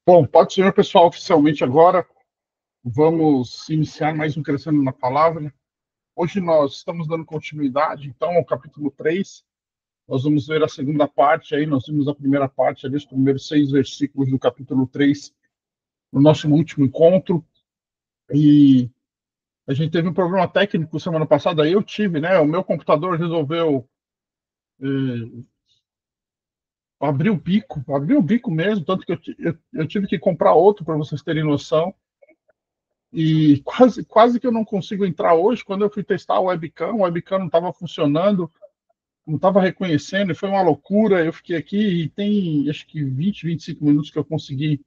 Bom, pode ser, pessoal, oficialmente agora. Vamos iniciar mais um Crescendo na Palavra. Hoje nós estamos dando continuidade, então, ao capítulo 3. Nós vamos ver a segunda parte, aí nós vimos a primeira parte, ali, os primeiros 6 versículos do capítulo 3, no nosso último encontro. E a gente teve um problema técnico semana passada, eu tive, né? O meu computador resolveu abrir o bico mesmo, tanto que eu tive que comprar outro, para vocês terem noção. E quase que eu não consigo entrar hoje. Quando eu fui testar o webcam não estava funcionando, não estava reconhecendo, e foi uma loucura. Eu fiquei aqui e tem, acho que 25 minutos que eu consegui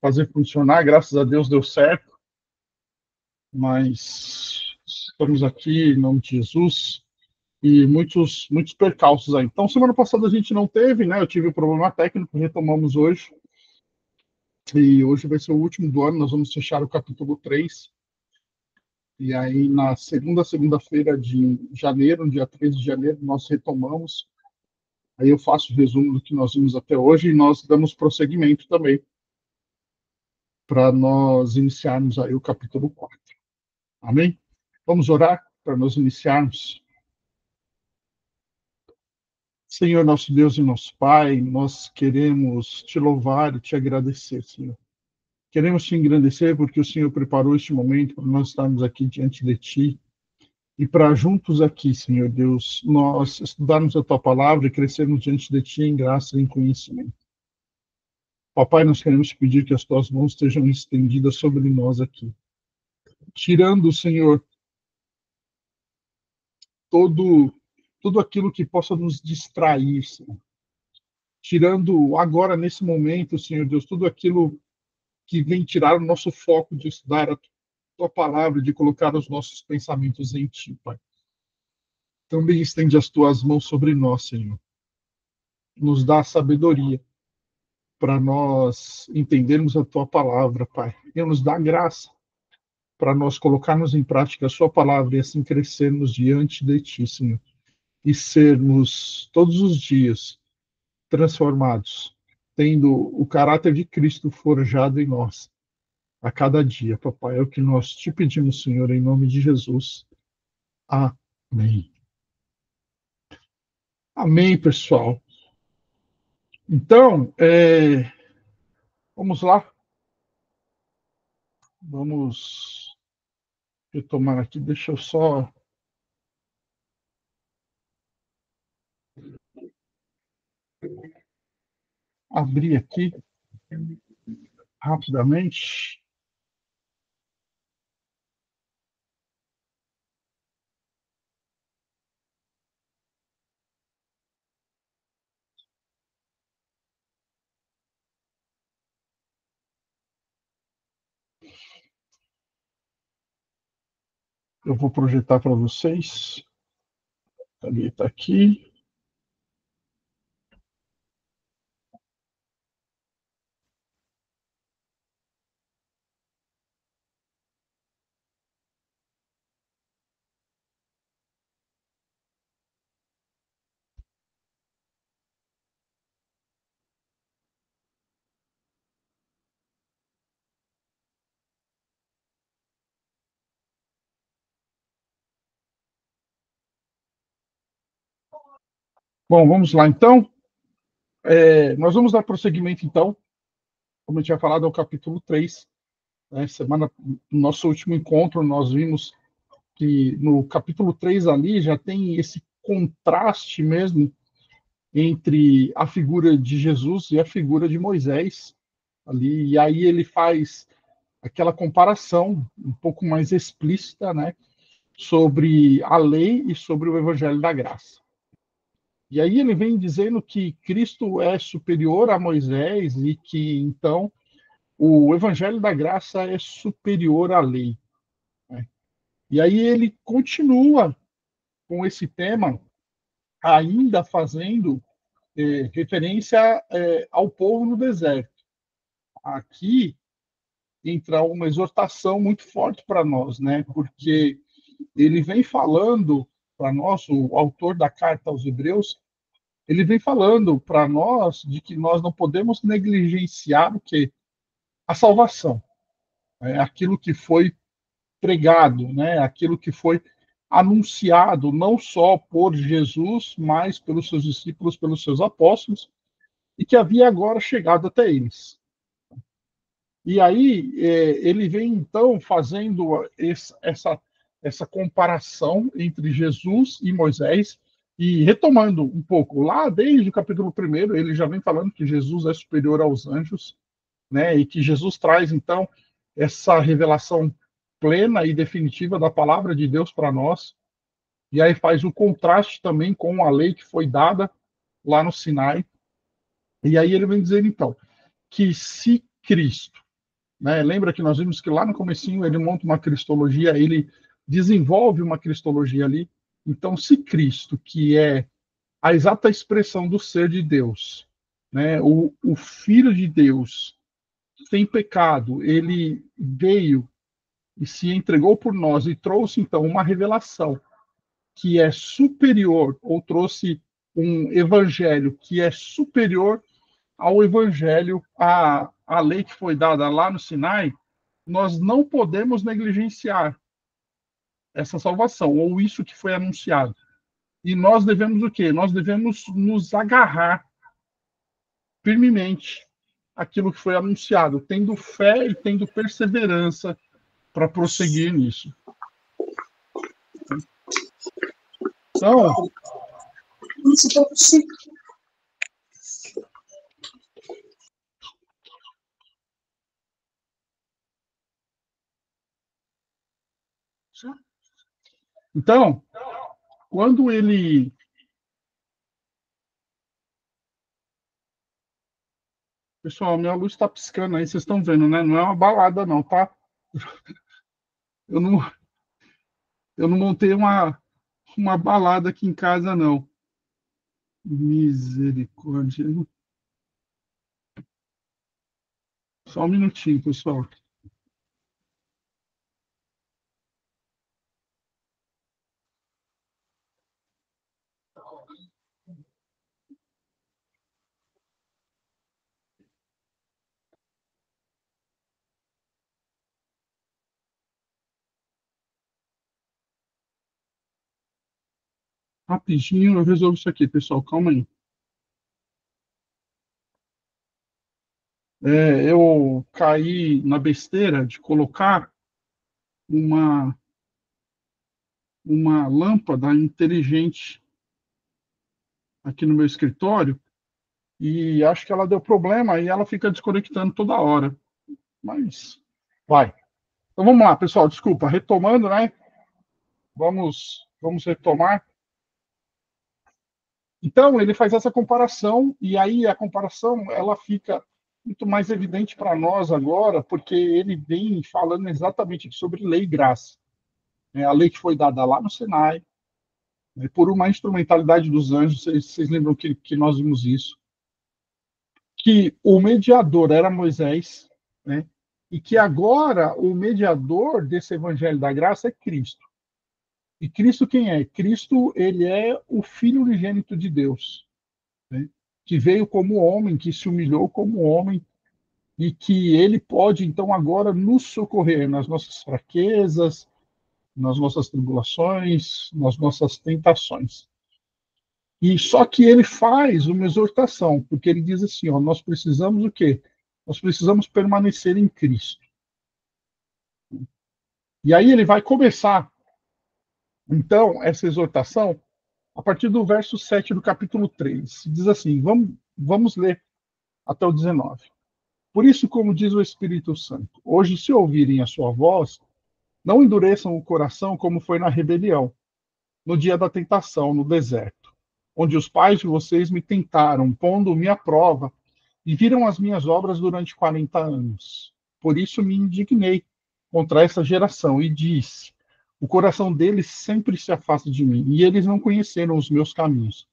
fazer funcionar. Graças a Deus deu certo. Mas estamos aqui em nome de Jesus e muitos percalços aí. Então, semana passada a gente não teve, né? Eu tive um problema técnico, retomamos hoje. E hoje vai ser o último do ano, nós vamos fechar o capítulo 3. E aí, na segunda-feira de janeiro, no dia 13 de janeiro, nós retomamos. Aí eu faço o resumo do que nós vimos até hoje e nós damos prosseguimento também para nós iniciarmos aí o capítulo 4. Amém? Vamos orar para nós iniciarmos. Senhor, nosso Deus e nosso Pai, nós queremos te louvar e te agradecer, Senhor. Queremos te engrandecer porque o Senhor preparou este momento para nós estarmos aqui diante de ti. E para juntos aqui, Senhor Deus, nós estudarmos a Tua palavra e crescermos diante de Ti em graça e em conhecimento. Papai, nós queremos te pedir que as Tuas mãos estejam estendidas sobre nós aqui. Tirando, Senhor, tudo aquilo que possa nos distrair, Senhor. Tirando agora, nesse momento, Senhor Deus, tudo aquilo que vem tirar o nosso foco de estudar a Tua palavra, de colocar os nossos pensamentos em Ti, Pai. Também estende as Tuas mãos sobre nós, Senhor. Nos dá sabedoria para nós entendermos a Tua palavra, Pai. E nos dá graça para nós colocarmos em prática a Sua palavra e assim crescermos diante de Ti, Senhor. E sermos todos os dias transformados, tendo o caráter de Cristo forjado em nós a cada dia, Papai. É o que nós te pedimos, Senhor, em nome de Jesus. Amém. Amém, pessoal. Então, vamos lá. Vamos retomar aqui. Deixa eu só abrir aqui rapidamente. Eu vou projetar para vocês. Ali está aqui. Bom, vamos lá então. Nós vamos dar prosseguimento então, como eu tinha falado, ao capítulo 3. No nosso último encontro, nós vimos que no capítulo 3 ali já tem esse contraste mesmo entre a figura de Jesus e a figura de Moisés ali, e aí ele faz aquela comparação um pouco mais explícita, né, sobre a lei e sobre o evangelho da graça. E aí ele vem dizendo que Cristo é superior a Moisés e que, então, o evangelho da graça é superior à lei, né? E aí ele continua com esse tema, ainda fazendo referência ao povo no deserto. Aqui entra uma exortação muito forte para nós, né? Porque ele vem falando para nós, o autor da carta aos Hebreus, ele vem falando para nós de que nós não podemos negligenciar o quê? A salvação, aquilo que foi pregado, né? Aquilo que foi anunciado não só por Jesus, mas pelos seus discípulos, pelos seus apóstolos, e que havia agora chegado até eles. E aí ele vem então fazendo essa comparação entre Jesus e Moisés e retomando um pouco lá desde o capítulo 1, ele já vem falando que Jesus é superior aos anjos, né? E que Jesus traz então essa revelação plena e definitiva da palavra de Deus para nós. E aí faz o contraste também com a lei que foi dada lá no Sinai. E aí ele vem dizer então que se Cristo, né, lembra que nós vimos que lá no comecinho ele monta uma cristologia, ele desenvolve uma cristologia ali. Então, se Cristo, que é a exata expressão do ser de Deus, né, o Filho de Deus, sem pecado, ele veio e se entregou por nós e trouxe então uma revelação que é superior, ou trouxe um evangelho que é superior ao evangelho, à lei que foi dada lá no Sinai, nós não podemos negligenciar essa salvação, ou isso que foi anunciado. E nós devemos o quê? Nós devemos nos agarrar firmemente àquilo que foi anunciado, tendo fé e tendo perseverança para prosseguir nisso. Então, então, quando ele... Pessoal, minha luz está piscando aí, vocês estão vendo, né? Não é uma balada, não, tá? Eu não, eu não montei uma balada aqui em casa, não. Misericórdia. Só um minutinho, pessoal. Rapidinho, eu resolvo isso aqui, pessoal. Calma aí. Eu caí na besteira de colocar uma, uma lâmpada inteligente aqui no meu escritório e acho que ela deu problema e ela fica desconectando toda hora. Mas vai. Então vamos lá, pessoal. Desculpa, retomando, né? Vamos retomar. Então ele faz essa comparação e aí a comparação ela fica muito mais evidente para nós agora, porque ele vem falando exatamente sobre lei e graça. A lei que foi dada lá no Sinai, né, por uma instrumentalidade dos anjos, vocês lembram que nós vimos isso, que o mediador era Moisés, né, e que agora o mediador desse evangelho da graça é Cristo. E Cristo quem é? Cristo, ele é o Filho unigênito de Deus, né, que veio como homem, que se humilhou como homem, e que ele pode, então, agora nos socorrer nas nossas fraquezas, nas nossas tribulações, nas nossas tentações. E só que ele faz uma exortação, porque ele diz assim, ó, nós precisamos o quê? Nós precisamos permanecer em Cristo. E aí ele vai começar, então, essa exortação a partir do verso 7 do capítulo 3. Diz assim, vamos ler até o 19. Por isso, como diz o Espírito Santo, hoje, se ouvirem a sua voz, não endureçam o coração como foi na rebelião, no dia da tentação, no deserto, onde os pais de vocês me tentaram, pondo-me à prova, e viram as minhas obras durante 40 anos. Por isso me indignei contra essa geração e disse: o coração deles sempre se afasta de mim, e eles não conheceram os meus caminhos.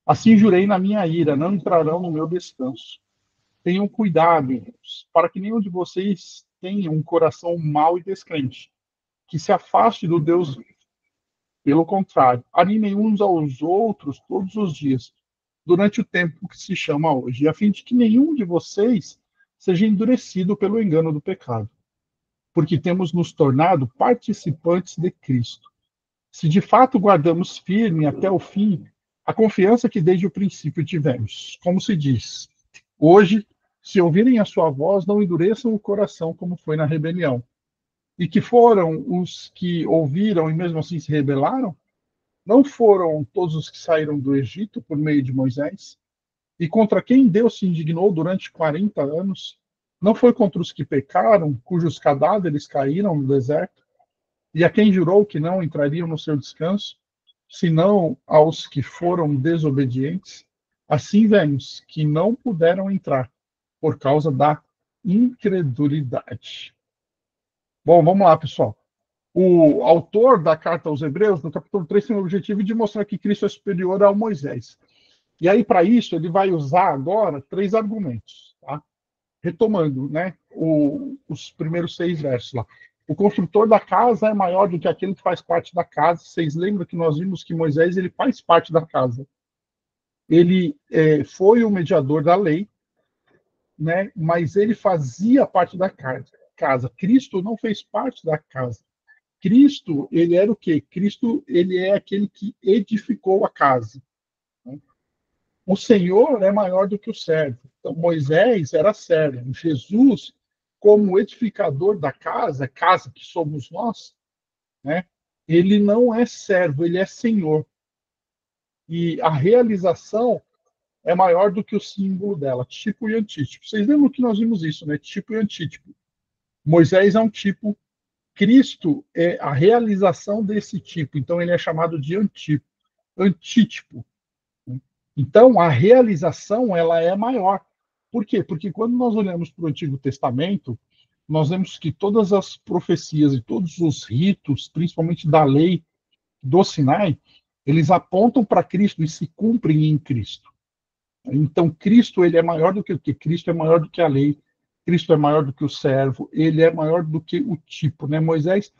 Assim jurei na minha ira, não entrarão no meu descanso. Tenham cuidado, irmãos, para que nenhum de vocês tenha um coração mau e descrente, que se afaste do Deus vivo. Pelo contrário, animem uns aos outros todos os dias, durante o tempo que se chama hoje, a fim de que nenhum de vocês seja endurecido pelo engano do pecado, porque temos nos tornado participantes de Cristo. Se de fato guardamos firme até o fim a confiança que desde o princípio tivemos, como se diz, hoje, se ouvirem a sua voz, não endureçam o coração como foi na rebelião. E que foram os que ouviram e mesmo assim se rebelaram? Não foram todos os que saíram do Egito por meio de Moisés? E contra quem Deus se indignou durante 40 anos? Não foi contra os que pecaram, cujos cadáveres caíram no deserto? E a quem jurou que não entrariam no seu descanso, senão aos que foram desobedientes? Assim vemos que não puderam entrar por causa da incredulidade. Bom, vamos lá, pessoal. O autor da carta aos Hebreus, no capítulo 3, tem o objetivo de mostrar que Cristo é superior ao Moisés. E aí, para isso, ele vai usar agora 3 argumentos, tá? Retomando, né, os primeiros 6 versos lá. O construtor da casa é maior do que aquele que faz parte da casa. Vocês lembram que nós vimos que Moisés ele faz parte da casa. Ele foi o mediador da lei, né, mas ele fazia parte da casa. Cristo não fez parte da casa. Cristo, ele era o quê? Cristo, ele é aquele que edificou a casa. Né? O Senhor é maior do que o servo. Então, Moisés era servo. Jesus, como edificador da casa, casa que somos nós, né? Ele não é servo, ele é Senhor. E a realização é maior do que o símbolo dela, tipo e antítipo. Vocês lembram que nós vimos isso, né? Tipo e antítipo. Moisés é um tipo, Cristo é a realização desse tipo, então ele é chamado de antítipo. Então, a realização ela é maior. Por quê? Porque quando nós olhamos para o Antigo Testamento, nós vemos que todas as profecias e todos os ritos, principalmente da lei do Sinai, eles apontam para Cristo e se cumprem em Cristo. Então, Cristo ele é maior do que o que? Cristo é maior do que a lei, Cristo é maior do que o servo, ele é maior do que o tipo. Né? Moisés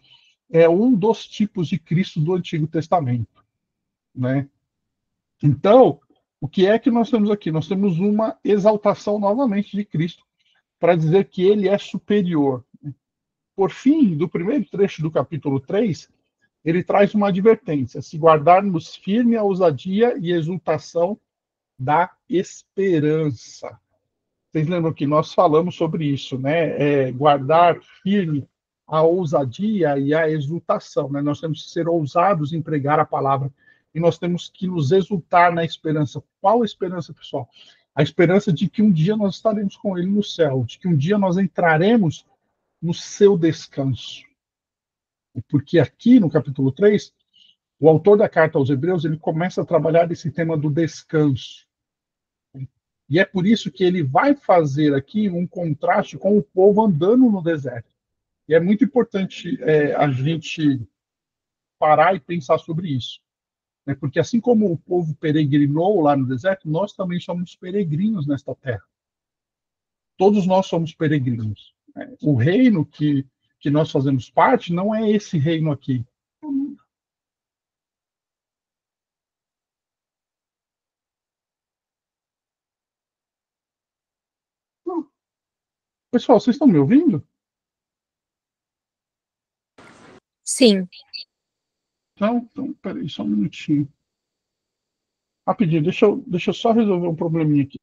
é um dos tipos de Cristo do Antigo Testamento. Né? Então, o que é que nós temos aqui? Nós temos uma exaltação novamente de Cristo para dizer que ele é superior. Por fim, do primeiro trecho do capítulo 3, ele traz uma advertência: se guardarmos firme a ousadia e exultação da esperança. Vocês lembram que nós falamos sobre isso, né? Guardar firme a ousadia e a exultação, né? Nós temos que ser ousados em pregar a palavra e nós temos que nos exultar na esperança. Qual a esperança, pessoal? A esperança de que um dia nós estaremos com ele no céu, de que um dia nós entraremos no seu descanso. Porque aqui no capítulo 3, o autor da carta aos Hebreus, ele começa a trabalhar esse tema do descanso. E é por isso que ele vai fazer aqui um contraste com o povo andando no deserto. E é muito importante a gente parar e pensar sobre isso. Né? Porque assim como o povo peregrinou lá no deserto, nós também somos peregrinos nesta terra. Todos nós somos peregrinos. Né? O reino que nós fazemos parte não é esse reino aqui. Não. Pessoal, vocês estão me ouvindo? Sim. Então, peraí, só um minutinho. Rapidinho, deixa eu só resolver um probleminha aqui.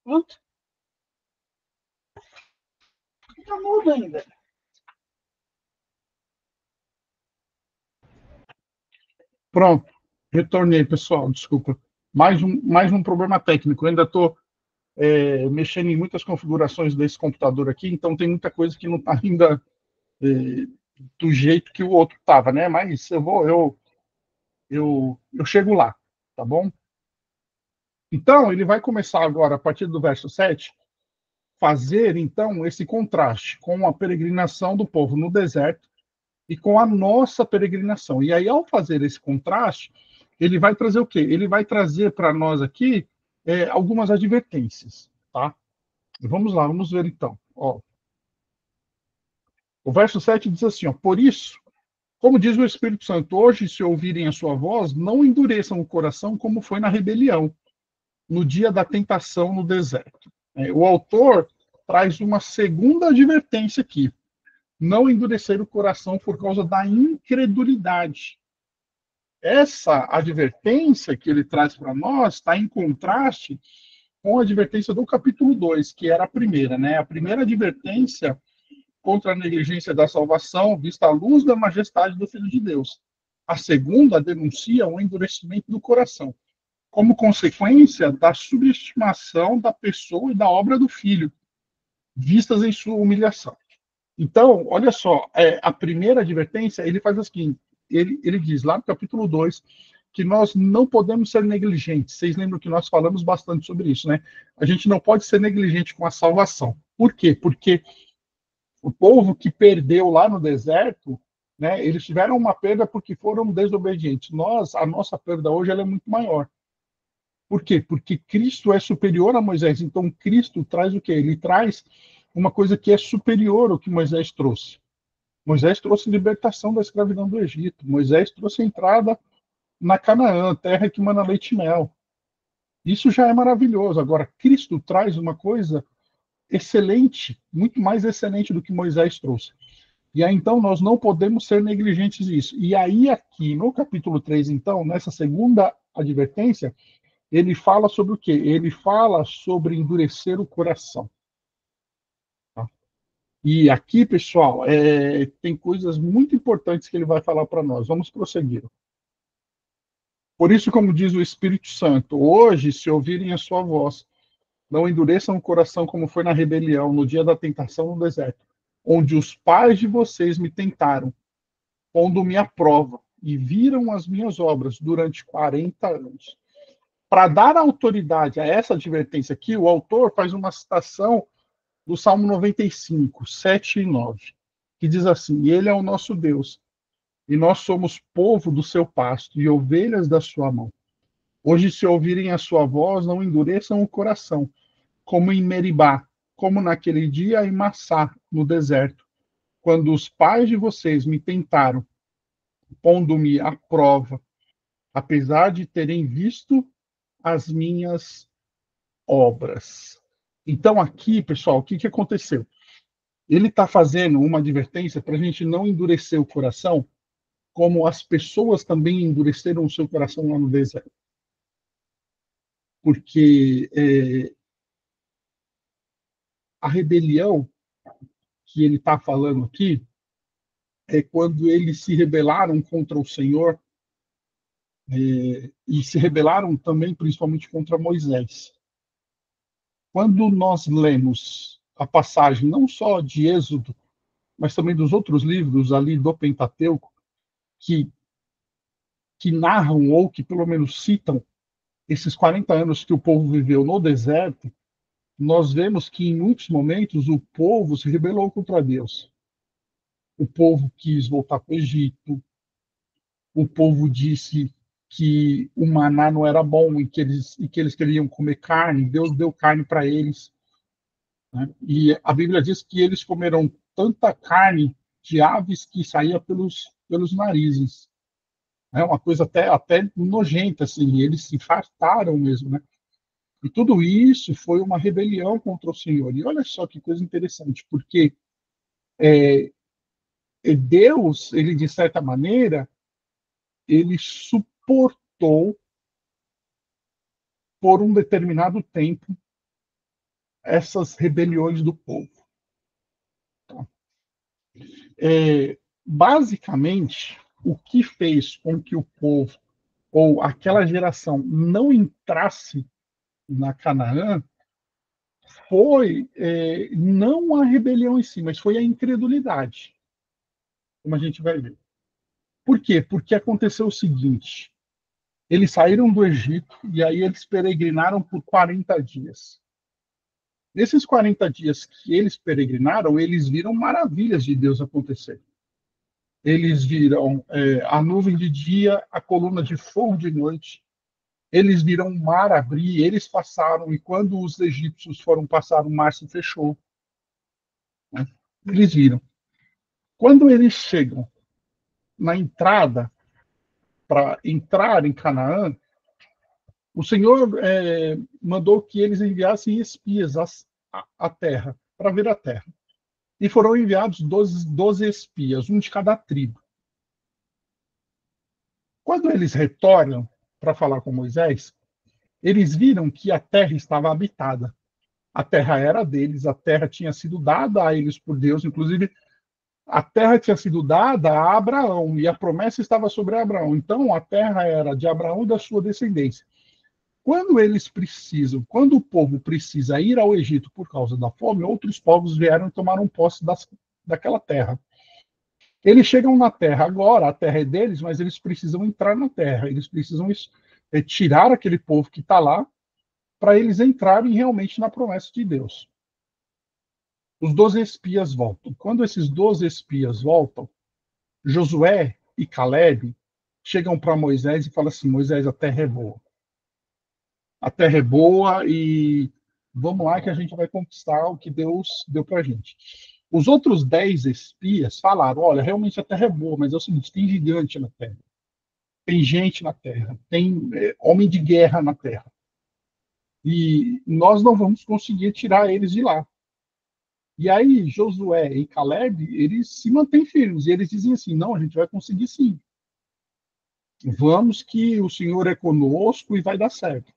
Pronto. Tá mudo ainda. Pronto, retornei, pessoal, desculpa. Mais um problema técnico. Eu ainda estou mexendo em muitas configurações desse computador aqui, então tem muita coisa que não está ainda do jeito que o outro estava, né? Mas eu eu chego lá, tá bom? Então, ele vai começar agora, a partir do verso 7, fazer, então, esse contraste com a peregrinação do povo no deserto e com a nossa peregrinação. E aí, ao fazer esse contraste, ele vai trazer o quê? Ele vai trazer para nós aqui algumas advertências, tá? Vamos lá, vamos ver então. Ó, o verso 7 diz assim, ó, por isso, como diz o Espírito Santo, hoje, se ouvirem a sua voz, não endureçam o coração como foi na rebelião, no dia da tentação no deserto. O autor traz uma segunda advertência aqui. Não endurecer o coração por causa da incredulidade. Essa advertência que ele traz para nós está em contraste com a advertência do capítulo 2, que era a primeira, né? A primeira advertência contra a negligência da salvação, vista à luz da majestade do Filho de Deus. A segunda denuncia o endurecimento do coração, como consequência da subestimação da pessoa e da obra do Filho, vistas em sua humilhação. Então, olha só, a primeira advertência, ele faz assim, ele diz lá no capítulo 2 que nós não podemos ser negligentes. Vocês lembram que nós falamos bastante sobre isso, né? A gente não pode ser negligente com a salvação. Por quê? Porque o povo que perdeu lá no deserto, né, eles tiveram uma perda porque foram desobedientes. A nossa perda hoje ela é muito maior. Por quê? Porque Cristo é superior a Moisés. Então, Cristo traz o quê? Ele traz uma coisa que é superior ao que Moisés trouxe. Moisés trouxe libertação da escravidão do Egito. Moisés trouxe a entrada na Canaã, terra que mana leite e mel. Isso já é maravilhoso. Agora, Cristo traz uma coisa excelente, muito mais excelente do que Moisés trouxe. E aí, então, nós não podemos ser negligentes disso. E aí, aqui, no capítulo 3, então, nessa segunda advertência, ele fala sobre o quê? Ele fala sobre endurecer o coração. Tá? E aqui, pessoal, tem coisas muito importantes que ele vai falar para nós. Vamos prosseguir. Por isso, como diz o Espírito Santo, hoje, se ouvirem a sua voz, não endureçam o coração como foi na rebelião, no dia da tentação no deserto, onde os pais de vocês me tentaram, pondo-me à prova, e viram as minhas obras durante 40 anos. Para dar autoridade a essa advertência aqui, o autor faz uma citação do Salmo 95, 7 e 9, que diz assim: Ele é o nosso Deus, e nós somos povo do seu pasto e ovelhas da sua mão. Hoje, se ouvirem a sua voz, não endureçam o coração, como em Meribá, como naquele dia em Massá, no deserto, quando os pais de vocês me tentaram, pondo-me à prova, apesar de terem visto as minhas obras. Então, aqui, pessoal, o que aconteceu? Ele está fazendo uma advertência para a gente não endurecer o coração, como as pessoas também endureceram o seu coração lá no deserto. Porque a rebelião que ele está falando aqui é quando eles se rebelaram contra o Senhor e se rebelaram também, principalmente, contra Moisés. Quando nós lemos a passagem não só de Êxodo, mas também dos outros livros ali do Pentateuco, que, que narram ou que pelo menos citam esses 40 anos que o povo viveu no deserto, nós vemos que em muitos momentos o povo se rebelou contra Deus. O povo quis voltar para o Egito, o povo disse que o maná não era bom e que eles queriam comer carne, Deus deu carne para eles. Né? E a Bíblia diz que eles comeram tanta carne de aves que saía pelos narizes. É uma coisa até nojenta, assim, eles se fartaram mesmo, né? E tudo isso foi uma rebelião contra o Senhor. E olha só que coisa interessante, porque Deus, ele de certa maneira, ele suportou por um determinado tempo essas rebeliões do povo. Tá? Basicamente, o que fez com que o povo ou aquela geração não entrasse na Canaã foi não a rebelião em si, mas foi a incredulidade, como a gente vai ver. Por quê? Porque aconteceu o seguinte: Eles saíram do Egito e aí eles peregrinaram por 40 dias. Nesses 40 dias que eles peregrinaram, eles viram maravilhas de Deus acontecer. Eles viram a nuvem de dia, a coluna de fogo de noite. Eles viram o mar abrir, eles passaram, e quando os egípcios foram passar, o mar se fechou. Né? Eles viram. Quando eles chegam na entrada, para entrar em Canaã, o Senhor mandou que eles enviassem espias à terra, para ver a terra. E foram enviados 12 espias, um de cada tribo. Quando eles retornam para falar com Moisés, eles viram que a terra estava habitada. A terra era deles, a terra tinha sido dada a eles por Deus, inclusive a terra tinha sido dada a Abraão e a promessa estava sobre Abraão. Então a terra era de Abraão e da sua descendência. Quando eles precisam, quando o povo precisa ir ao Egito por causa da fome, outros povos vieram e tomaram posse daquela terra. Eles chegam na terra agora, a terra é deles, mas eles precisam entrar na terra, eles precisam tirar aquele povo que está lá para eles entrarem realmente na promessa de Deus. Os 12 espias voltam. Quando esses 12 espias voltam, Josué e Caleb chegam para Moisés e falam assim: Moisés, a terra é boa. A terra é boa e vamos lá que a gente vai conquistar o que Deus deu para a gente. Os outros 10 espias falaram: olha, realmente a terra é boa, mas é o seguinte: tem gigante na terra, tem gente na terra, tem homem de guerra na terra. E nós não vamos conseguir tirar eles de lá. E aí, Josué e Caleb, eles se mantêm firmes. E eles dizem assim: não, a gente vai conseguir sim. Vamos que o Senhor é conosco e vai dar certo.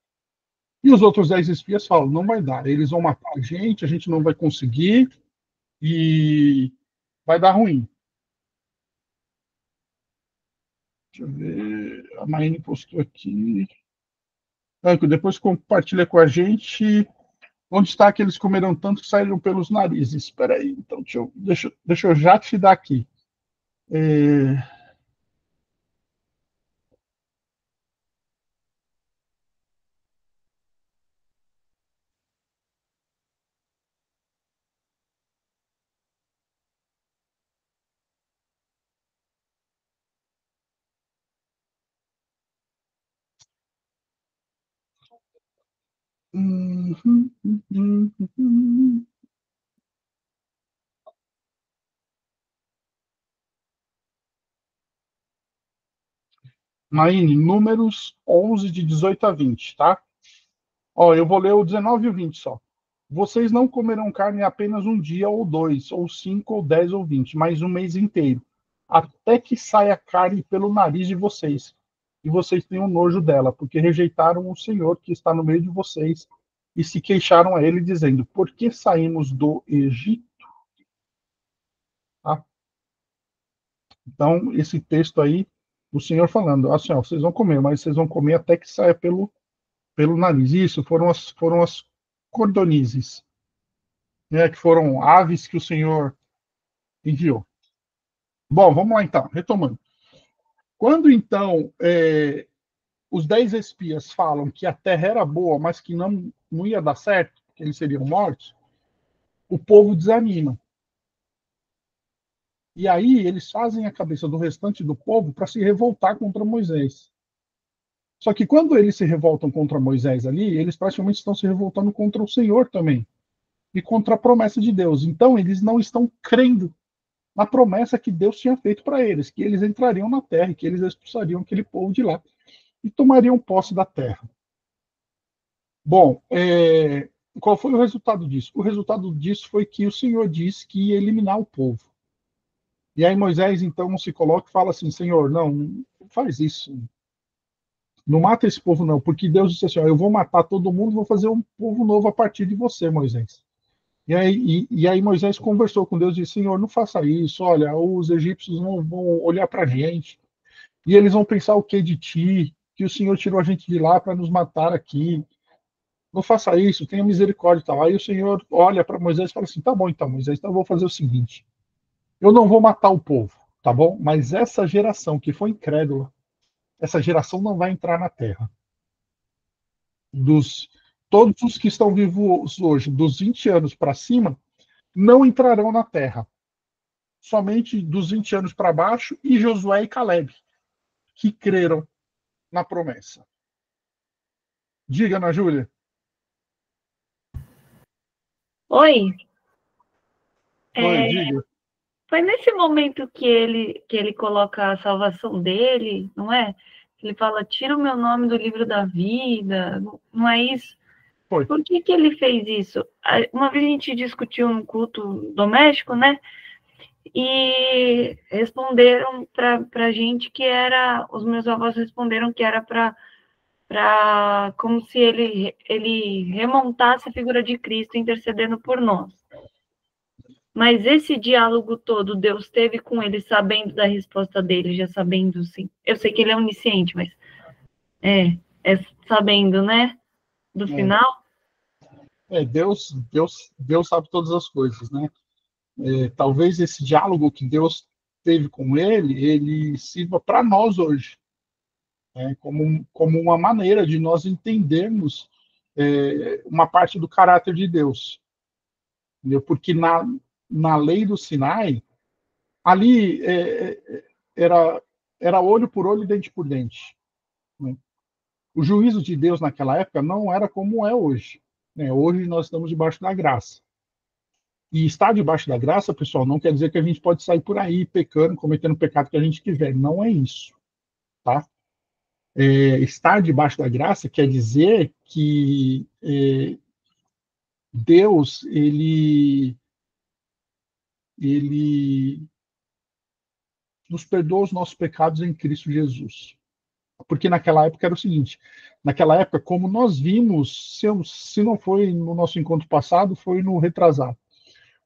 E os outros 10 espias falam: não vai dar, eles vão matar a gente não vai conseguir e vai dar ruim. Deixa eu ver, a Maine postou aqui. Depois compartilha com a gente onde está que eles comeram tanto que saíram pelos narizes. Espera aí, então deixa eu já te dar aqui. É... Maine, números 11 de 18 a 20, tá? Ó, eu vou ler o 19 e o 20 só. Vocês não comerão carne apenas um dia ou dois, ou 5, ou 10, ou 20, mas um mês inteiro, até que saia carne pelo nariz de vocês, e vocês tenham nojo dela, porque rejeitaram o Senhor que está no meio de vocês, e se queixaram a ele, dizendo: por que saímos do Egito? Tá? Então, esse texto aí, o Senhor falando, assim, ó, vocês vão comer, mas vocês vão comer até que saia pelo nariz. Isso foram as cordonizes, né, que foram aves que o Senhor enviou. Bom, vamos lá então, retomando. Quando então os 10 espias falam que a terra era boa, mas que não ia dar certo, que eles seriam mortos, o povo desanima. E aí eles fazem a cabeça do restante do povo para se revoltar contra Moisés. Só que quando eles se revoltam contra Moisés ali, eles praticamente estão se revoltando contra o Senhor também e contra a promessa de Deus. Então eles não estão crendo na promessa que Deus tinha feito para eles, que eles entrariam na terra, que eles expulsariam aquele povo de lá e tomariam posse da terra. Bom, qual foi o resultado disso? O resultado disso foi que o Senhor disse que ia eliminar o povo. E aí Moisés então se coloca e fala assim: Senhor, não faz isso. Não mata esse povo, não, porque Deus disse assim: ó, eu vou matar todo mundo, vou fazer um povo novo a partir de você, Moisés. E aí Moisés conversou com Deus e disse: Senhor, não faça isso, olha, os egípcios não vão olhar para a gente, e eles vão pensar o que de ti, que o Senhor tirou a gente de lá para nos matar aqui. Não faça isso, tenha misericórdia e tal. Aí o Senhor olha para Moisés e fala assim: tá bom então, Moisés, então eu vou fazer o seguinte: eu não vou matar o povo, tá bom? Mas essa geração que foi incrédula, essa geração não vai entrar na Terra. Todos os que estão vivos hoje, dos 20 anos para cima, não entrarão na Terra. Somente dos 20 anos para baixo e Josué e Caleb, que creram na promessa. Diga, Ana Júlia. Oi. Oi, diga. Foi nesse momento que ele coloca a salvação dele, não é? Ele fala, tira o meu nome do livro da vida, não é isso? Foi. Por que ele fez isso? Uma vez a gente discutiu num culto doméstico, né? E responderam para a gente que era, os meus avós responderam que era para como se ele remontasse a figura de Cristo intercedendo por nós. Mas esse diálogo todo, Deus teve com ele, sabendo da resposta dele, já sabendo, sim. Eu sei que ele é onisciente, mas é sabendo, né? Do final. Deus sabe todas as coisas, né? Talvez esse diálogo que Deus teve com ele sirva para nós hoje, né? Como uma maneira de nós entendermos uma parte do caráter de Deus. Entendeu? Porque na lei do Sinai, ali era olho por olho e dente por dente. Né? O juízo de Deus naquela época não era como é hoje. Né? Hoje nós estamos debaixo da graça. E estar debaixo da graça, pessoal, não quer dizer que a gente pode sair por aí pecando, cometendo o pecado que a gente quiser. Não é isso. Tá? Estar debaixo da graça quer dizer que Deus, ele nos perdoa os nossos pecados em Cristo Jesus. Porque naquela época era o seguinte, naquela época, como nós vimos, se não foi no nosso encontro passado, foi no retrasado,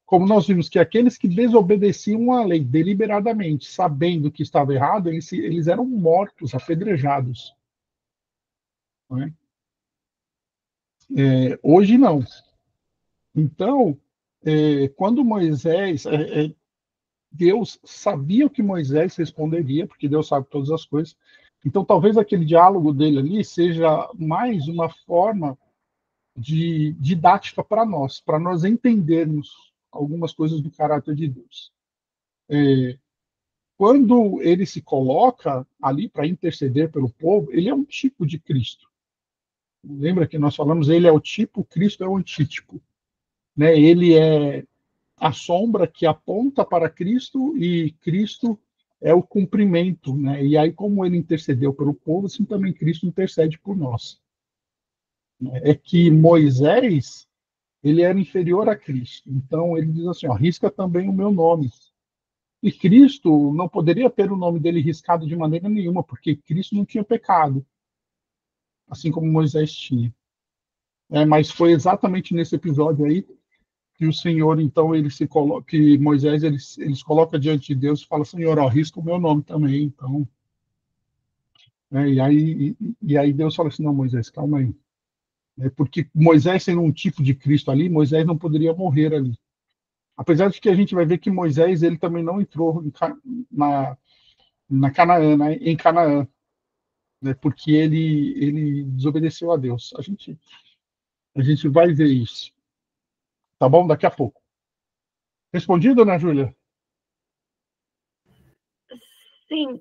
como nós vimos que aqueles que desobedeciam à lei deliberadamente, sabendo que estava errado, eles eram mortos, apedrejados. Não é? Hoje não. Então, quando Moisés, Deus sabia o que Moisés responderia, porque Deus sabe todas as coisas. Então, talvez aquele diálogo dele ali seja mais uma forma de didática para nós entendermos algumas coisas do caráter de Deus. Quando ele se coloca ali para interceder pelo povo, ele é um tipo de Cristo. Lembra que nós falamos, ele é o tipo, Cristo é o antítipo. Né? Ele é a sombra que aponta para Cristo e Cristo é o cumprimento, né? E aí, como ele intercedeu pelo povo, assim também Cristo intercede por nós. É que Moisés, ele era inferior a Cristo. Então, ele diz assim, ó, risca também o meu nome. E Cristo não poderia ter o nome dele riscado de maneira nenhuma, porque Cristo não tinha pecado, assim como Moisés tinha. Mas foi exatamente nesse episódio aí que o Senhor, então, ele se coloca, que Moisés, ele se coloca diante de Deus e fala, Senhor, ó, risca o meu nome também, então. E aí Deus fala assim, não, Moisés, calma aí. Porque Moisés sendo um tipo de Cristo ali, Moisés não poderia morrer ali. Apesar de que a gente vai ver que Moisés, ele também não entrou na Canaã, né, em Canaã, né, porque ele desobedeceu a Deus. A gente vai ver isso. Tá bom? Daqui a pouco. Respondido, né, Júlia? Sim,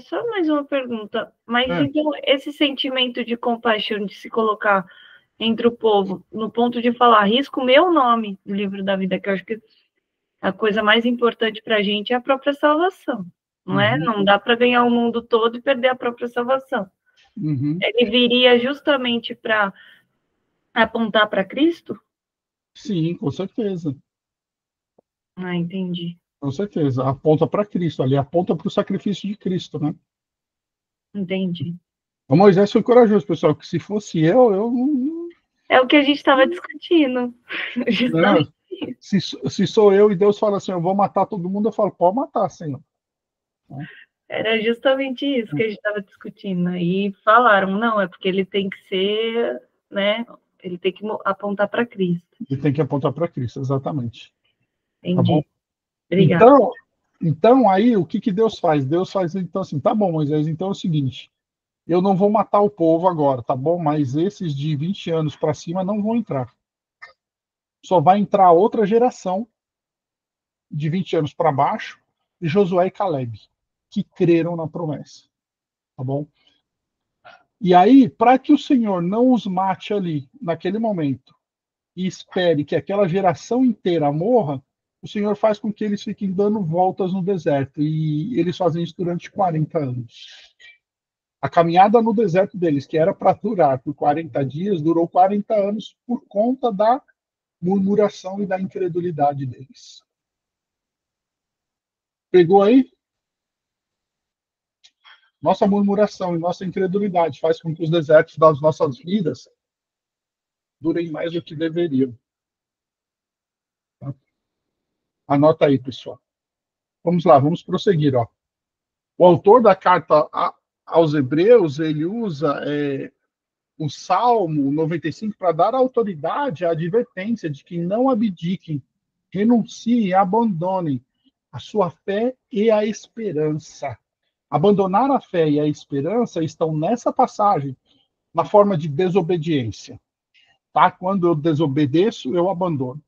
só mais uma pergunta. Mas então, esse sentimento de compaixão, de se colocar entre o povo, no ponto de falar, risco o meu nome do livro da vida, que eu acho que a coisa mais importante para a gente é a própria salvação, não é? Não dá para ganhar o mundo todo e perder a própria salvação. Ele viria justamente para apontar para Cristo? Sim, com certeza. Ah, entendi. Com certeza. Aponta para Cristo ali, aponta para o sacrifício de Cristo, né? Entendi. O Moisés foi corajoso, pessoal, que se fosse eu não... É o que a gente estava discutindo. Não, se sou eu e Deus fala assim, eu vou matar todo mundo, eu falo, pode matar, Senhor. Era justamente isso que a gente estava discutindo. Aí falaram, não, é porque ele tem que ser, né? Ele tem que apontar para Cristo. Ele tem que apontar para Cristo, exatamente. Entendi. Tá bom? Obrigada. Então, aí, o que Deus faz? Deus faz, então, assim, tá bom, Moisés, então é o seguinte, eu não vou matar o povo agora, tá bom? Mas esses de 20 anos para cima não vão entrar. Só vai entrar outra geração de 20 anos para baixo, de Josué e Caleb, que creram na promessa, tá bom? E aí, para que o Senhor não os mate ali, naquele momento, e espere que aquela geração inteira morra, o Senhor faz com que eles fiquem dando voltas no deserto. E eles fazem isso durante 40 anos. A caminhada no deserto deles, que era para durar por 40 dias, durou 40 anos por conta da murmuração e da incredulidade deles. Pegou aí? Nossa murmuração e nossa incredulidade faz com que os desertos das nossas vidas durem mais do que deveriam. Tá? Anota aí, pessoal. Vamos lá, vamos prosseguir. Ó. O autor da carta aos Hebreus, ele usa o Salmo 95 para dar autoridade à advertência de que não abdiquem, renunciem e abandonem a sua fé e a esperança. Abandonar a fé e a esperança estão nessa passagem na forma de desobediência. Tá? Quando eu desobedeço, eu abandono.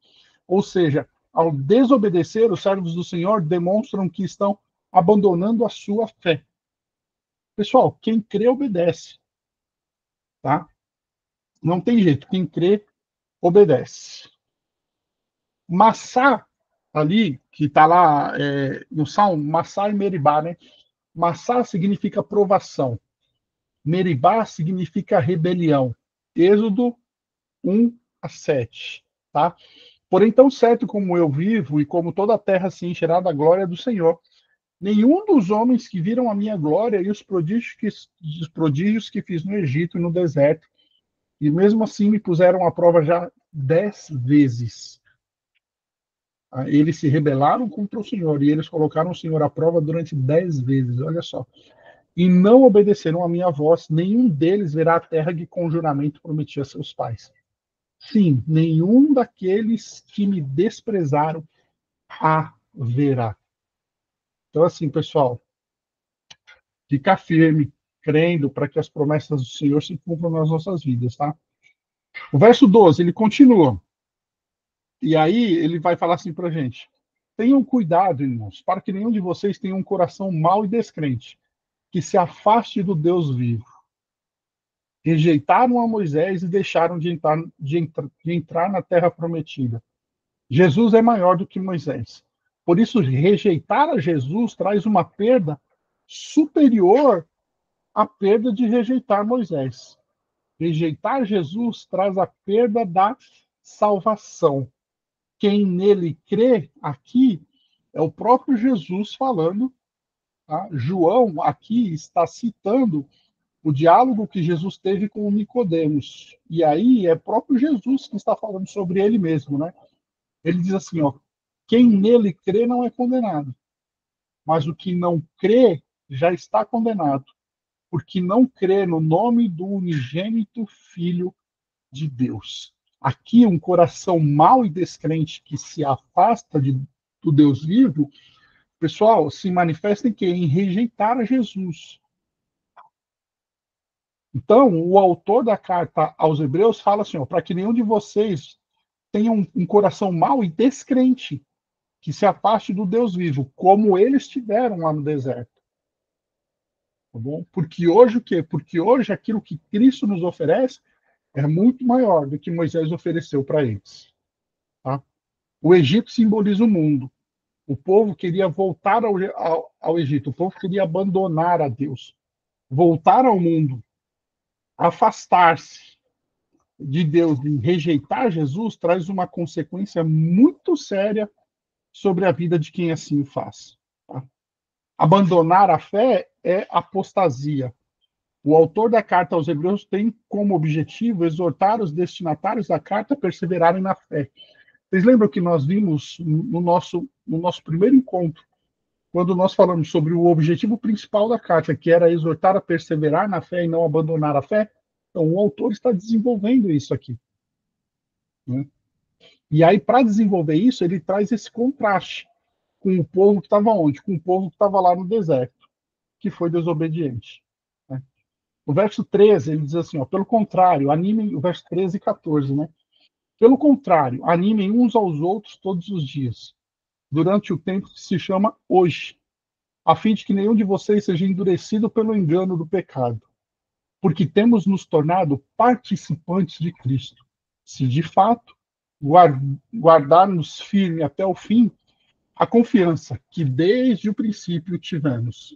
Ou seja, ao desobedecer, os servos do Senhor demonstram que estão abandonando a sua fé. Pessoal, quem crê, obedece. Tá? Não tem jeito. Quem crê, obedece. Massá, ali, que está lá no Salmo, Massá e Meribá, né? Massá significa provação. Meribá significa rebelião. Êxodo 1-7. Tá? Porém, tão certo como eu vivo e como toda a terra se encherá da glória do Senhor, nenhum dos homens que viram a minha glória e os prodígios que fiz no Egito e no deserto, e mesmo assim me puseram à prova já 10 vezes. Eles se rebelaram contra o Senhor e eles colocaram o Senhor à prova durante 10 vezes, olha só. E não obedeceram a minha voz, nenhum deles verá a terra que com juramento prometi a seus pais. Sim, nenhum daqueles que me desprezaram haverá. Então, assim, pessoal, ficar firme, crendo para que as promessas do Senhor se cumpram nas nossas vidas, tá? O verso 12, ele continua. E aí, ele vai falar assim para a gente. Tenham cuidado, irmãos, para que nenhum de vocês tenha um coração mau e descrente, que se afaste do Deus vivo. Rejeitaram a Moisés e deixaram de entrar na terra prometida. Jesus é maior do que Moisés. Por isso, rejeitar a Jesus traz uma perda superior à perda de rejeitar Moisés. Rejeitar Jesus traz a perda da salvação. Quem nele crê, aqui, é o próprio Jesus falando. Tá? João aqui está citando o diálogo que Jesus teve com o Nicodemos. E aí é próprio Jesus que está falando sobre ele mesmo, né? Ele diz assim, ó, quem nele crê não é condenado, mas o que não crê já está condenado, porque não crê no nome do unigênito Filho de Deus. Aqui, um coração mau e descrente que se afasta do Deus vivo, pessoal, se manifesta em quê? Em rejeitar a Jesus. Então, o autor da carta aos Hebreus fala assim, para que nenhum de vocês tenha um coração mau e descrente, que se afaste do Deus vivo, como eles tiveram lá no deserto. Tá bom? Porque hoje o quê? Porque hoje aquilo que Cristo nos oferece é muito maior do que Moisés ofereceu para eles. Tá? O Egito simboliza o mundo. O povo queria voltar ao Egito, o povo queria abandonar a Deus, voltar ao mundo, afastar-se de Deus e rejeitar Jesus traz uma consequência muito séria sobre a vida de quem assim o faz. Tá? Abandonar a fé é apostasia. O autor da carta aos Hebreus tem como objetivo exortar os destinatários da carta a perseverarem na fé. Vocês lembram que nós vimos no nosso primeiro encontro, quando nós falamos sobre o objetivo principal da carta, que era exortar a perseverar na fé e não abandonar a fé? Então, o autor está desenvolvendo isso aqui. Né? E aí, para desenvolver isso, ele traz esse contraste com o povo que estava onde? Com o povo que estava lá no deserto, que foi desobediente. Né? O verso 13, ele diz assim, ó, pelo contrário, animem, o verso 13 e 14, né? Pelo contrário, animem uns aos outros todos os dias, durante o tempo que se chama hoje, a fim de que nenhum de vocês seja endurecido pelo engano do pecado, porque temos nos tornado participantes de Cristo. Se de fato guardarmos firme até o fim a confiança que desde o princípio tivemos.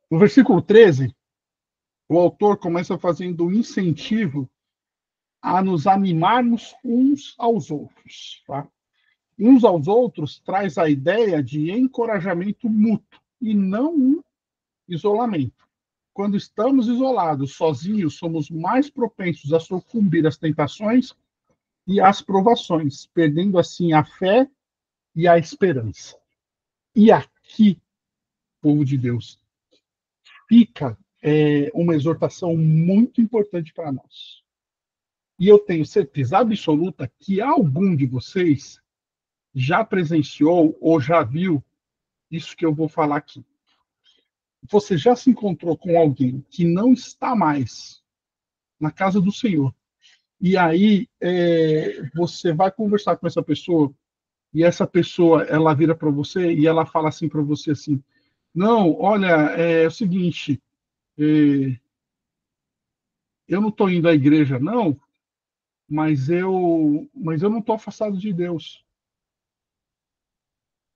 No versículo 13, o autor começa fazendo um incentivo a nos animarmos uns aos outros. Tá? Uns aos outros traz a ideia de encorajamento mútuo e não um isolamento. Quando estamos isolados, sozinhos, somos mais propensos a sucumbir às tentações e às provações, perdendo assim a fé e a esperança. E aqui, povo de Deus, fica uma exortação muito importante para nós. E eu tenho certeza absoluta que algum de vocês já presenciou ou já viu isso que eu vou falar aqui. Você já se encontrou com alguém que não está mais na casa do Senhor, e aí você vai conversar com essa pessoa, e essa pessoa, ela vira para você e ela fala assim para você assim, não, olha, é o seguinte, eu não estou indo à igreja, não, mas eu não estou afastado de Deus.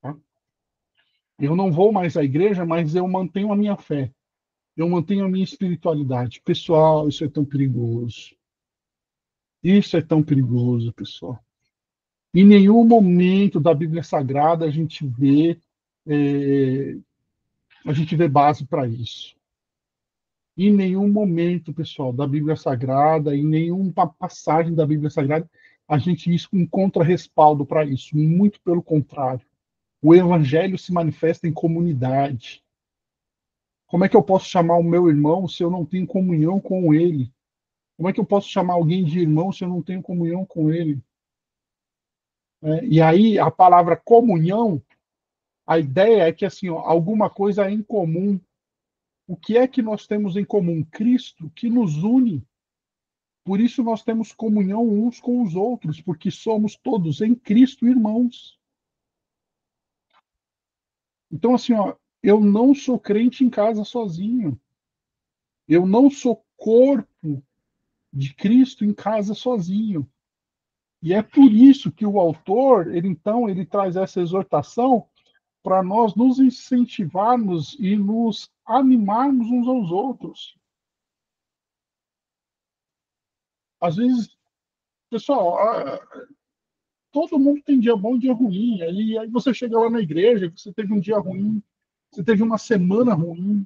Tá? Eu não vou mais à igreja, mas eu mantenho a minha fé. Eu mantenho a minha espiritualidade. Pessoal, isso é tão perigoso. Isso é tão perigoso, pessoal. Em nenhum momento da Bíblia Sagrada é, a gente vê base para isso. Em nenhum momento, pessoal, da Bíblia Sagrada, em nenhuma passagem da Bíblia Sagrada, a gente encontra respaldo para isso. Muito pelo contrário. O Evangelho se manifesta em comunidade. Como é que eu posso chamar o meu irmão se eu não tenho comunhão com ele? Como é que eu posso chamar alguém de irmão se eu não tenho comunhão com ele? E aí, a palavra comunhão, a ideia é que assim, ó, alguma coisa é em comum. O que é que nós temos em comum? Cristo, que nos une. Por isso nós temos comunhão uns com os outros, porque somos todos em Cristo irmãos. Então, assim, ó, eu não sou crente em casa sozinho. Eu não sou corpo de Cristo em casa sozinho. E é por isso que o autor, ele traz essa exortação para nós nos incentivarmos e nos animarmos uns aos outros. Às vezes, pessoal, todo mundo tem dia bom e dia ruim. Aí você chega lá na igreja, você teve um dia ruim, você teve uma semana ruim,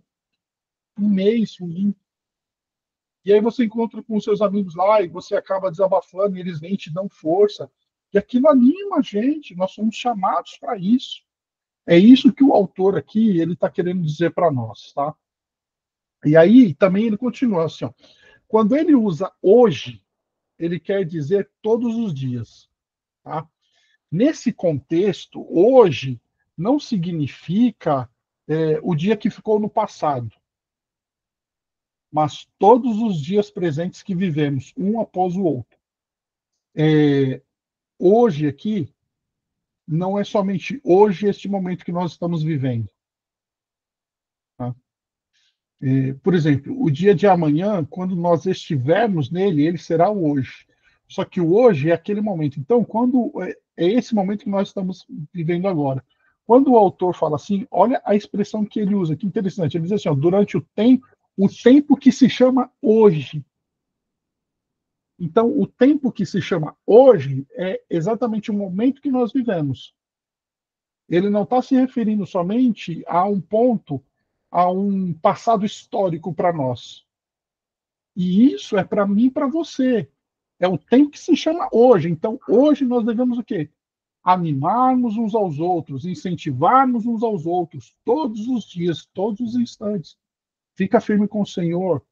um mês ruim. E aí você encontra com os seus amigos lá e você acaba desabafando e eles vêm te dão força. E aquilo anima a gente, nós somos chamados para isso. É isso que o autor aqui ele está querendo dizer para nós, tá? E aí também ele continua assim, ó, quando ele usa hoje, ele quer dizer todos os dias, tá? Nesse contexto, hoje não significa o dia que ficou no passado, mas todos os dias presentes que vivemos, um após o outro. Hoje aqui não é somente hoje este momento que nós estamos vivendo. Tá? Por exemplo, o dia de amanhã, quando nós estivermos nele, ele será o hoje. Só que o hoje é aquele momento. Então, quando é esse momento que nós estamos vivendo agora. Quando o autor fala assim, olha a expressão que ele usa, que interessante. Ele diz assim, ó, durante o tempo que se chama hoje. Então, o tempo que se chama hoje é exatamente o momento que nós vivemos. Ele não está se referindo somente a um ponto, a um passado histórico para nós. E isso é para mim e para você. É o tempo que se chama hoje. Então, hoje nós devemos o quê? Animarmos uns aos outros, incentivarmos uns aos outros, todos os dias, todos os instantes. Fica firme com o Senhor.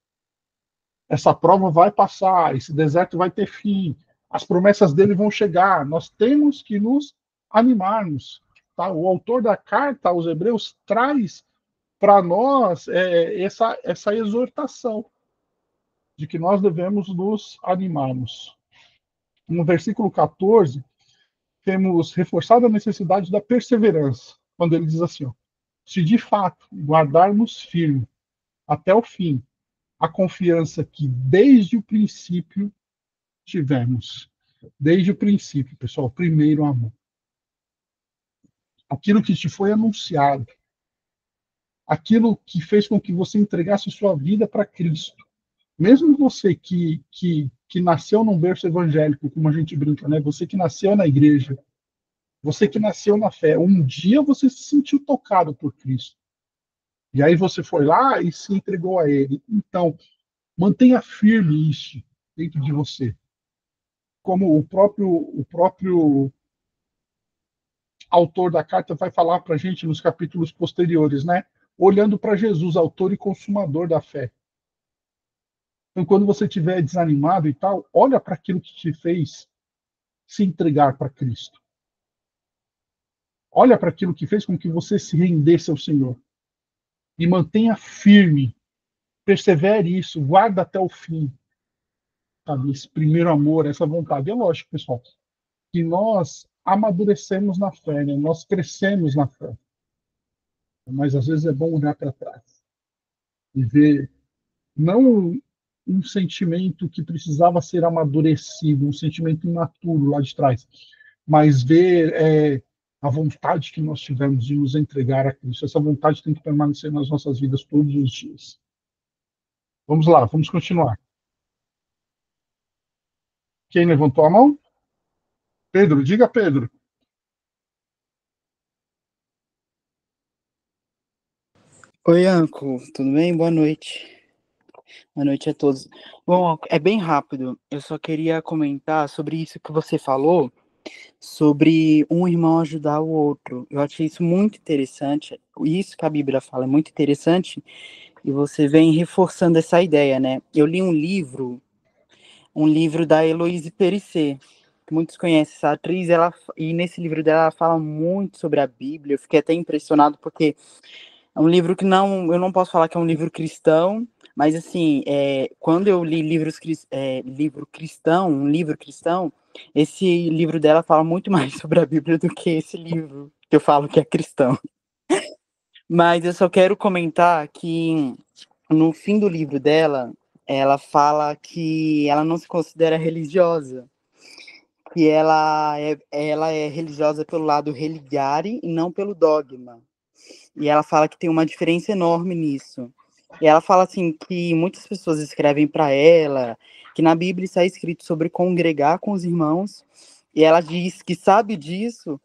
Essa prova vai passar, esse deserto vai ter fim, as promessas dele vão chegar. Nós temos que nos animarmos. Tá? O autor da carta aos Hebreus traz para nós essa exortação de que nós devemos nos animarmos. No versículo 14, temos reforçado a necessidade da perseverança, quando ele diz assim, ó, se de fato guardarmos firme até o fim a confiança que desde o princípio tivemos. Desde o princípio, pessoal, primeiro amor. Aquilo que te foi anunciado, aquilo que fez com que você entregasse sua vida para Cristo. Mesmo você que nasceu num berço evangélico, como a gente brinca, né? Você que nasceu na igreja, você que nasceu na fé, um dia você se sentiu tocado por Cristo. E aí você foi lá e se entregou a Ele. Então, mantenha firme isso dentro de você. Como o próprio autor da carta vai falar para a gente nos capítulos posteriores, né? Olhando para Jesus, autor e consumador da fé. Então, quando você estiver desanimado e tal, olha para aquilo que te fez se entregar para Cristo. Olha para aquilo que fez com que você se rendesse ao Senhor. E mantenha firme, persevere isso, guarda até o fim. Sabe? Esse primeiro amor, essa vontade. É lógico, pessoal, que nós amadurecemos na fé, né? Nós crescemos na fé. Mas às vezes é bom olhar para trás e ver não um sentimento que precisava ser amadurecido, um sentimento imaturo lá de trás, mas ver a vontade que nós tivemos de nos entregar a Cristo. Essa vontade tem que permanecer nas nossas vidas todos os dias. Vamos lá, vamos continuar. Quem levantou a mão? Pedro, diga, Pedro. Oi, Anco, tudo bem? Boa noite. Boa noite a todos. Bom, é bem rápido. Eu só queria comentar sobre isso que você falou, sobre um irmão ajudar o outro. Eu achei isso muito interessante. Isso que a Bíblia fala é muito interessante e você vem reforçando essa ideia, né? Eu li um livro da Heloíse Périssé. Muitos conhecem essa atriz, e nesse livro dela ela fala muito sobre a Bíblia. Eu fiquei até impressionado porque é um livro que eu não posso falar que é um livro cristão, mas assim, quando eu li livro cristão, esse livro dela fala muito mais sobre a Bíblia do que esse livro que eu falo que é cristão. Mas eu só quero comentar que no fim do livro dela, ela fala que ela não se considera religiosa, que ela é religiosa pelo lado religare e não pelo dogma. E ela fala que tem uma diferença enorme nisso. E ela fala assim que muitas pessoas escrevem para ela que na Bíblia está escrito sobre congregar com os irmãos, e ela diz que sabe disso,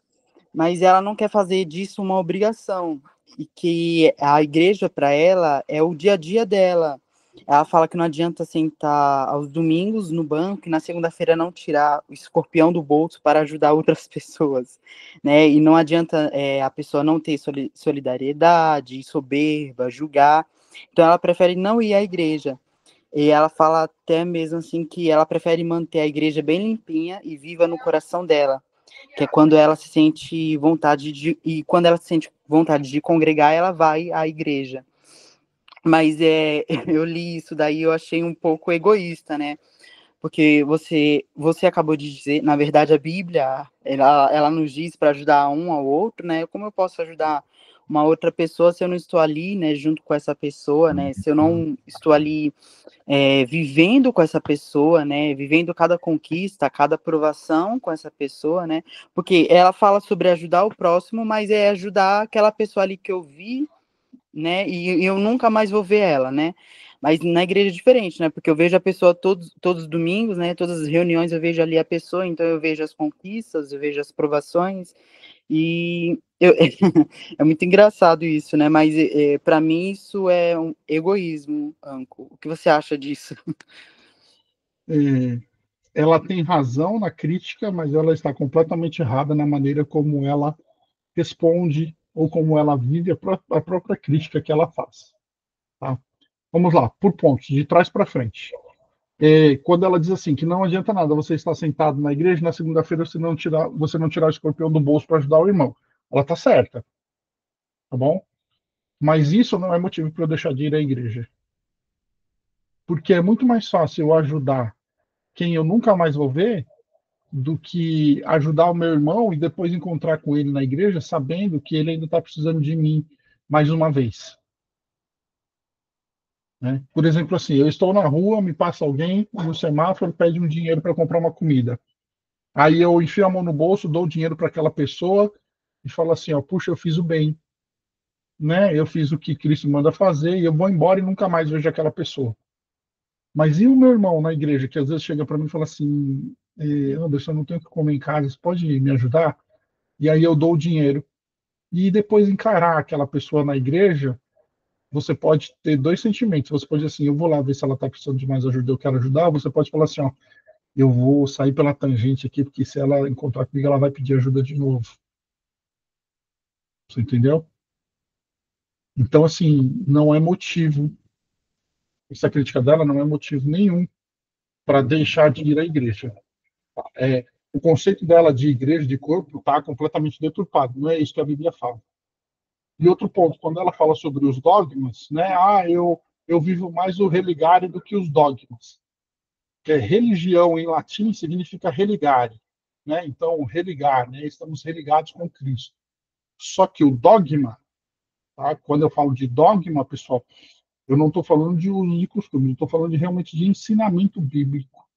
mas ela não quer fazer disso uma obrigação, e que a igreja para ela é o dia a dia dela. Ela fala que não adianta sentar aos domingos no banco e na segunda-feira não tirar o escorpião do bolso para ajudar outras pessoas, né? E não adianta a pessoa não ter solidariedade, soberba, julgar. Então ela prefere não ir à igreja. E ela fala até mesmo assim que ela prefere manter a igreja bem limpinha e viva no coração dela, que é quando ela se sente quando ela se sente vontade de congregar, ela vai à igreja. Mas eu li isso daí, eu achei um pouco egoísta, né? Porque você acabou de dizer, na verdade, a Bíblia, ela nos diz para ajudar um ao outro, né? Como eu posso ajudar uma outra pessoa se eu não estou ali, né, junto com essa pessoa, né? Se eu não estou ali vivendo com essa pessoa, né? Vivendo cada conquista, cada aprovação com essa pessoa, né? Porque ela fala sobre ajudar o próximo, mas é ajudar aquela pessoa ali que eu vi, né? E eu nunca mais vou ver ela, né? Mas na igreja é diferente, né? Porque eu vejo a pessoa todos os domingos, né? Todas as reuniões eu vejo ali a pessoa, então eu vejo as conquistas, eu vejo as provações, e é muito engraçado isso, né? Mas para mim isso é um egoísmo, Anco. O que você acha disso? Ela tem razão na crítica, mas ela está completamente errada na maneira como ela responde ou como ela vive a própria crítica que ela faz. Tá? Vamos lá, por pontos, de trás para frente. Quando ela diz assim, que não adianta nada você estar sentado na igreja, na segunda-feira você não tirar o escorpião do bolso para ajudar o irmão. ela está certa, tá bom? Mas isso não é motivo para eu deixar de ir à igreja. Porque é muito mais fácil eu ajudar quem eu nunca mais vou ver do que ajudar o meu irmão e depois encontrar com ele na igreja sabendo que ele ainda está precisando de mim mais uma vez. Né? Por exemplo, assim, eu estou na rua, me passa alguém no semáforo, pede um dinheiro para comprar uma comida. Aí eu enfio a mão no bolso, dou o dinheiro para aquela pessoa e falo assim, ó, puxa, eu fiz o bem, né? Eu fiz o que Cristo manda fazer e eu vou embora e nunca mais vejo aquela pessoa. Mas e o meu irmão na igreja, que às vezes chega para mim e fala assim, Anderson, eu não tenho o que comer em casa, você pode me ajudar? E aí eu dou o dinheiro. E depois encarar aquela pessoa na igreja, você pode ter dois sentimentos. Você pode dizer assim, eu vou lá ver se ela está precisando de mais ajuda, eu quero ajudar. Você pode falar assim, ó, eu vou sair pela tangente aqui, porque se ela encontrar comigo, ela vai pedir ajuda de novo. Você entendeu? Então, assim, não é motivo, essa crítica dela não é motivo nenhum para deixar de ir à igreja. O conceito dela de igreja, de corpo, está completamente deturpado. Não é isso que a Bíblia fala. E outro ponto, quando ela fala sobre os dogmas, né? Eu vivo mais o religare do que os dogmas. Que religião em latim significa religare, né? Então, religar, né? Estamos religados com Cristo. Só que o dogma, tá? Quando eu falo de dogma, pessoal, eu não estou falando de uso de costume, eu estou falando realmente de ensinamento bíblico.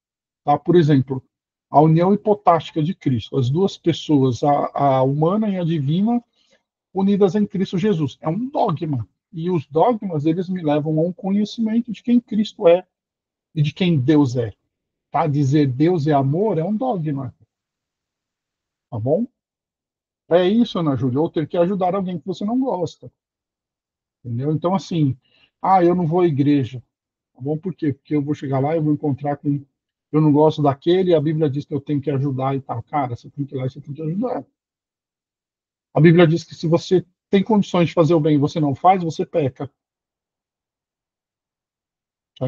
Tá? Por exemplo, a união hipotástica de Cristo, as duas pessoas, a humana e a divina, unidas em Cristo Jesus. É um dogma. E os dogmas, eles me levam a um conhecimento de quem Cristo é e de quem Deus é. Tá? Dizer Deus é amor é um dogma. Tá bom? É isso, Ana Júlia, ou ter que ajudar alguém que você não gosta. Entendeu? Então, assim, eu não vou à igreja. Tá bom? Por quê? Porque eu vou chegar lá e vou encontrar com. Eu não gosto daquele, e a Bíblia diz que eu tenho que ajudar e tal. Cara, você tem que ir lá e você tem que ajudar. A Bíblia diz que se você tem condições de fazer o bem e você não faz, você peca. Tá?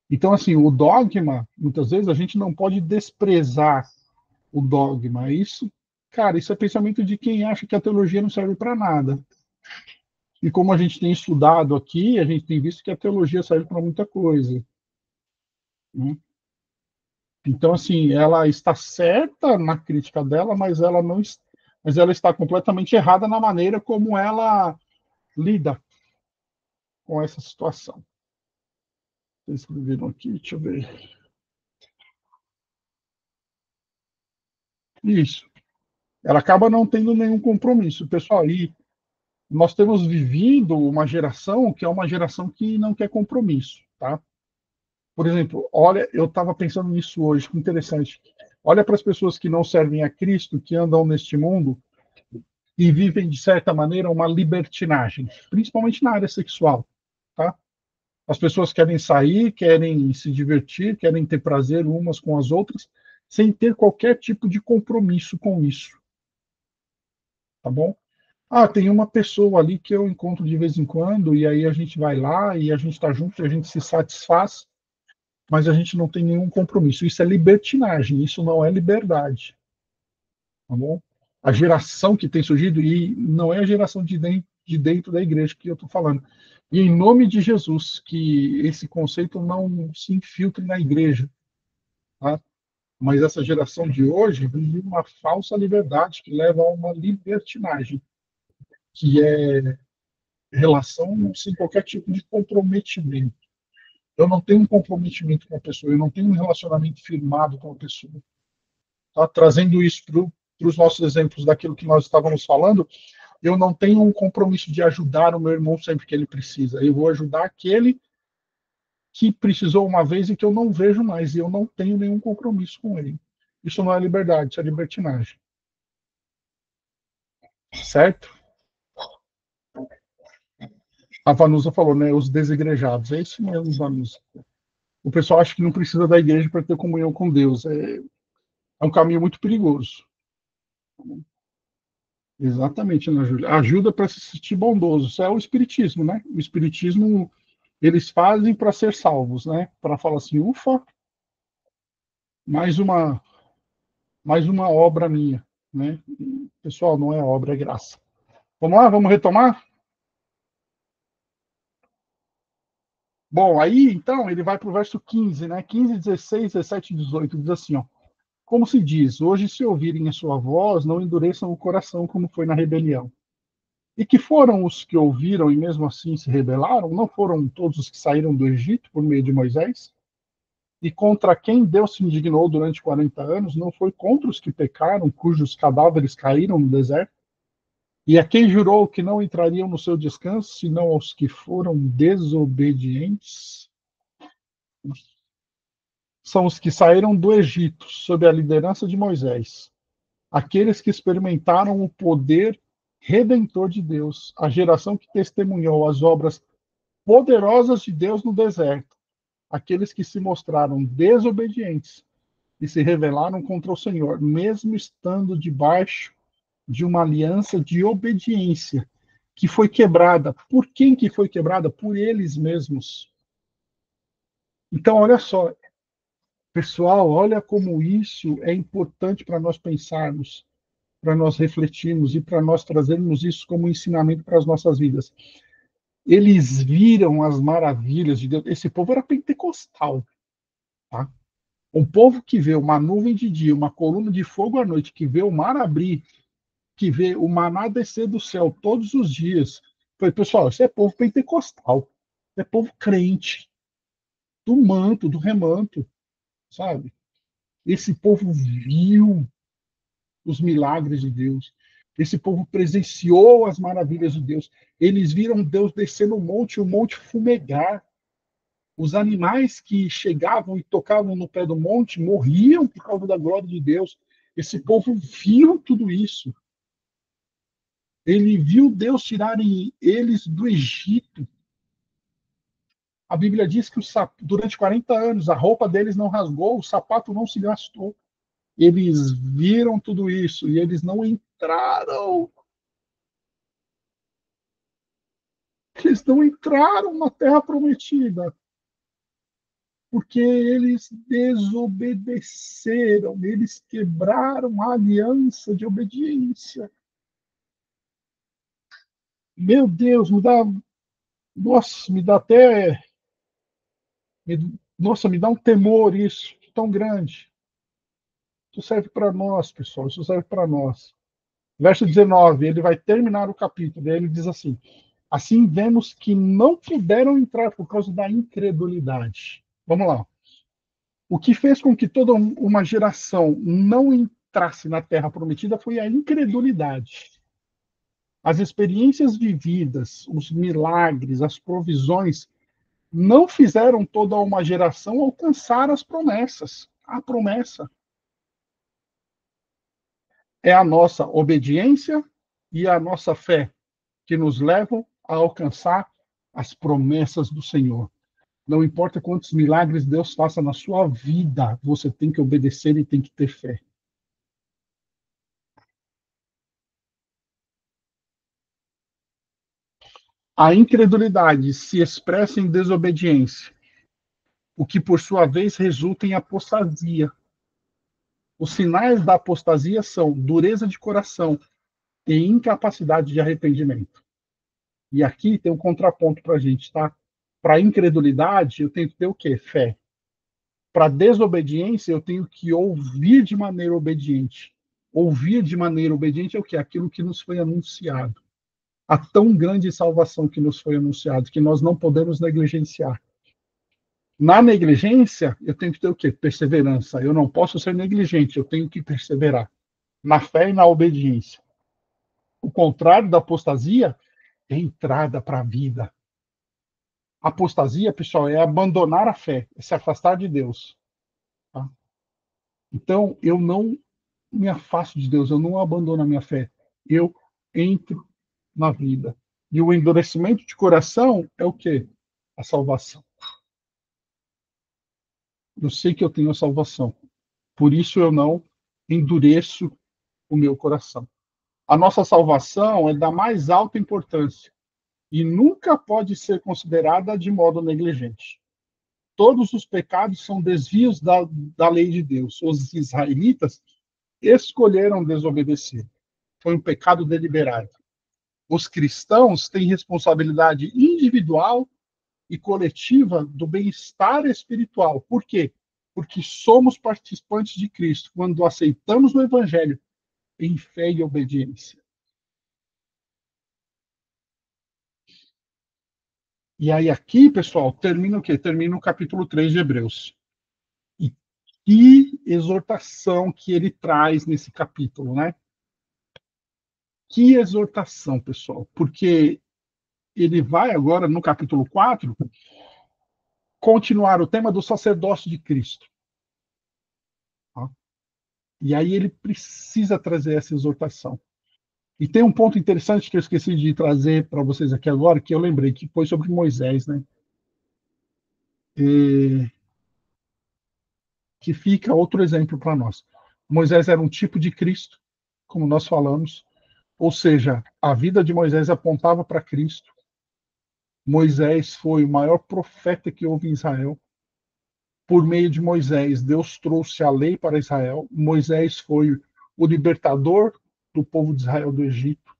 Então, assim, o dogma, muitas vezes, a gente não pode desprezar o dogma. Isso, cara, isso é pensamento de quem acha que a teologia não serve para nada. E como a gente tem estudado aqui, a gente tem visto que a teologia serve para muita coisa. Né? Então, assim, ela está certa na crítica dela, mas ela está completamente errada na maneira como ela lida com essa situação. Vocês escreveram aqui, deixa eu ver. Isso. Ela acaba não tendo nenhum compromisso. Pessoal, e nós temos vivido uma geração que é uma geração que não quer compromisso, tá? Por exemplo, olha, eu estava pensando nisso hoje, que interessante. Olha para as pessoas que não servem a Cristo, que andam neste mundo e vivem, de certa maneira, uma libertinagem, principalmente na área sexual, tá? As pessoas querem sair, querem se divertir, querem ter prazer umas com as outras, sem ter qualquer tipo de compromisso com isso, tá bom? Tem uma pessoa ali que eu encontro de vez em quando, e aí a gente vai lá e a gente está junto, e a gente se satisfaz, mas a gente não tem nenhum compromisso. Isso é libertinagem, isso não é liberdade. Tá bom? A geração que tem surgido, e não é a geração de dentro da igreja que eu estou falando. E em nome de Jesus, que esse conceito não se infiltre na igreja. Tá? Mas essa geração de hoje vive uma falsa liberdade que leva a uma libertinagem, que é relação sem qualquer tipo de comprometimento. Eu não tenho um comprometimento com a pessoa, eu não tenho um relacionamento firmado com a pessoa. Tá? Trazendo isso para os nossos exemplos daquilo que nós estávamos falando, eu não tenho um compromisso de ajudar o meu irmão sempre que ele precisa. Eu vou ajudar aquele que precisou uma vez e que eu não vejo mais, e eu não tenho nenhum compromisso com ele. Isso não é liberdade, isso é libertinagem. Certo? A Vanusa falou, né? Os desigrejados. É isso mesmo, Vanusa. O pessoal acha que não precisa da igreja para ter comunhão com Deus. É um caminho muito perigoso. Exatamente, Ana Júlia. Ajuda para se sentir bondoso. Isso é o espiritismo, né? O espiritismo, eles fazem para ser salvos, né? Para falar assim, ufa, mais uma obra minha. né? Pessoal, não é obra, é graça. Vamos lá, vamos retomar? Bom, aí, então, ele vai para o verso 15, né? 15, 16, 17 e 18, diz assim, ó. Como se diz, hoje se ouvirem a sua voz, não endureçam o coração como foi na rebelião. E que foram os que ouviram e mesmo assim se rebelaram? Não foram todos os que saíram do Egito por meio de Moisés? E contra quem Deus se indignou durante 40 anos, não foi contra os que pecaram, cujos cadáveres caíram no deserto? E a quem jurou que não entrariam no seu descanso, senão aos que foram desobedientes? São os que saíram do Egito, sob a liderança de Moisés, aqueles que experimentaram o poder redentor de Deus, a geração que testemunhou as obras poderosas de Deus no deserto, aqueles que se mostraram desobedientes e se rebelaram contra o Senhor, mesmo estando debaixo de uma aliança de obediência que foi quebrada. Por quem que foi quebrada? Por eles mesmos. Então, olha só, pessoal, olha como isso é importante para nós pensarmos, para nós refletirmos e para nós trazermos isso como ensinamento para as nossas vidas. Eles viram as maravilhas de Deus. Esse povo era pentecostal, tá? Um povo que vê uma nuvem de dia, uma coluna de fogo à noite, que vê o mar abrir, que vê o maná descer do céu todos os dias. Falei, pessoal, isso é povo pentecostal, é povo crente, do manto, do remanto, sabe? Esse povo viu os milagres de Deus. Esse povo presenciou as maravilhas de Deus. Eles viram Deus descer no monte, o monte fumegar. Os animais que chegavam e tocavam no pé do monte morriam por causa da glória de Deus. Esse povo viu tudo isso. Ele viu Deus tirarem eles do Egito. A Bíblia diz que durante 40 anos a roupa deles não rasgou, o sapato não se gastou. Eles viram tudo isso e eles não entraram. Eles não entraram na terra prometida. Porque eles desobedeceram, eles quebraram a aliança de obediência. Meu Deus, me dá. Nossa, me dá até. Nossa, me dá um temor isso, tão grande. Isso serve para nós, pessoal, isso serve para nós. Verso 19, ele vai terminar o capítulo, e ele diz assim: assim vemos que não puderam entrar por causa da incredulidade. Vamos lá. O que fez com que toda uma geração não entrasse na terra prometida foi a incredulidade. As experiências vividas, os milagres, as provisões não fizeram toda uma geração alcançar as promessas. A promessa é a nossa obediência e a nossa fé que nos levam a alcançar as promessas do Senhor. Não importa quantos milagres Deus faça na sua vida, você tem que obedecer e tem que ter fé. A incredulidade se expressa em desobediência, o que por sua vez resulta em apostasia. Os sinais da apostasia são dureza de coração e incapacidade de arrependimento. E aqui tem um contraponto para a gente, tá? Para a incredulidade, eu tenho que ter o quê? Fé. Para a desobediência, eu tenho que ouvir de maneira obediente. Ouvir de maneira obediente é o quê? Aquilo que nos foi anunciado. A tão grande salvação que nos foi anunciado, que nós não podemos negligenciar. Na negligência, eu tenho que ter o quê? Perseverança. Eu não posso ser negligente, eu tenho que perseverar. Na fé e na obediência. O contrário da apostasia é entrada para a vida. Apostasia, pessoal, é abandonar a fé, é se afastar de Deus. Tá? Então, eu não me afasto de Deus, eu não abandono a minha fé. Eu entro na vida. E o endurecimento de coração é o quê? A salvação. Eu sei que eu tenho a salvação. Por isso eu não endureço o meu coração. A nossa salvação é da mais alta importância e nunca pode ser considerada de modo negligente. Todos os pecados são desvios da lei de Deus. Os israelitas escolheram desobedecer. Foi um pecado deliberado. Os cristãos têm responsabilidade individual e coletiva do bem-estar espiritual. Por quê? Porque somos participantes de Cristo quando aceitamos o Evangelho em fé e obediência. E aí aqui, pessoal, termina o quê? Termina o capítulo 3 de Hebreus. E que exortação que ele traz nesse capítulo, né? Que exortação, pessoal, porque ele vai agora, no capítulo 4, continuar o tema do sacerdócio de Cristo. Tá? E aí ele precisa trazer essa exortação. E tem um ponto interessante que eu esqueci de trazer para vocês aqui agora, que eu lembrei, que foi sobre Moisés, né? Que fica outro exemplo para nós. Moisés era um tipo de Cristo, como nós falamos, ou seja, a vida de Moisés apontava para Cristo. Moisés foi o maior profeta que houve em Israel. Por meio de Moisés, Deus trouxe a lei para Israel. Moisés foi o libertador do povo de Israel do Egito.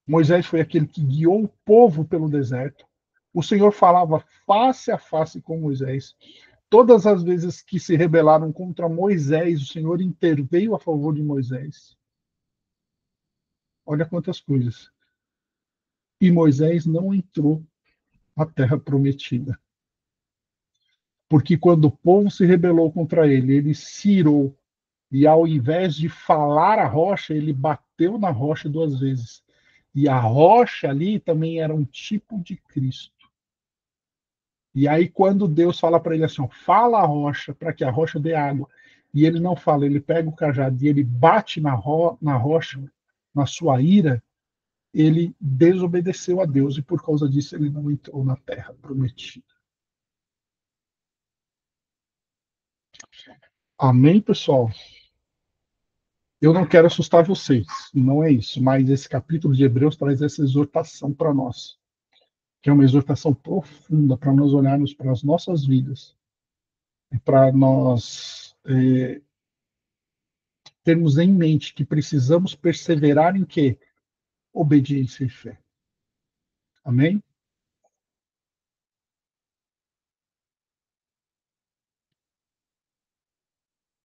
Moisés foi aquele que guiou o povo pelo deserto. O Senhor falava face a face com Moisés. Todas as vezes que se rebelaram contra Moisés, o Senhor interveio a favor de Moisés. Olha quantas coisas. E Moisés não entrou na terra prometida. Porque quando o povo se rebelou contra ele, ele se irou. E ao invés de falar a rocha, ele bateu na rocha 2 vezes. E a rocha ali também era um tipo de Cristo. E aí, quando Deus fala para ele assim, ó, fala a rocha, para que a rocha dê água, e ele não fala, ele pega o cajado e ele bate na rocha, na sua ira, ele desobedeceu a Deus e por causa disso ele não entrou na terra prometida. Amém, pessoal? Eu não quero assustar vocês, não é isso, mas esse capítulo de Hebreus traz essa exortação para nós, que é uma exortação profunda para nós olharmos para as nossas vidas e para nós termos em mente que precisamos perseverar em quê? Obediência e fé. Amém?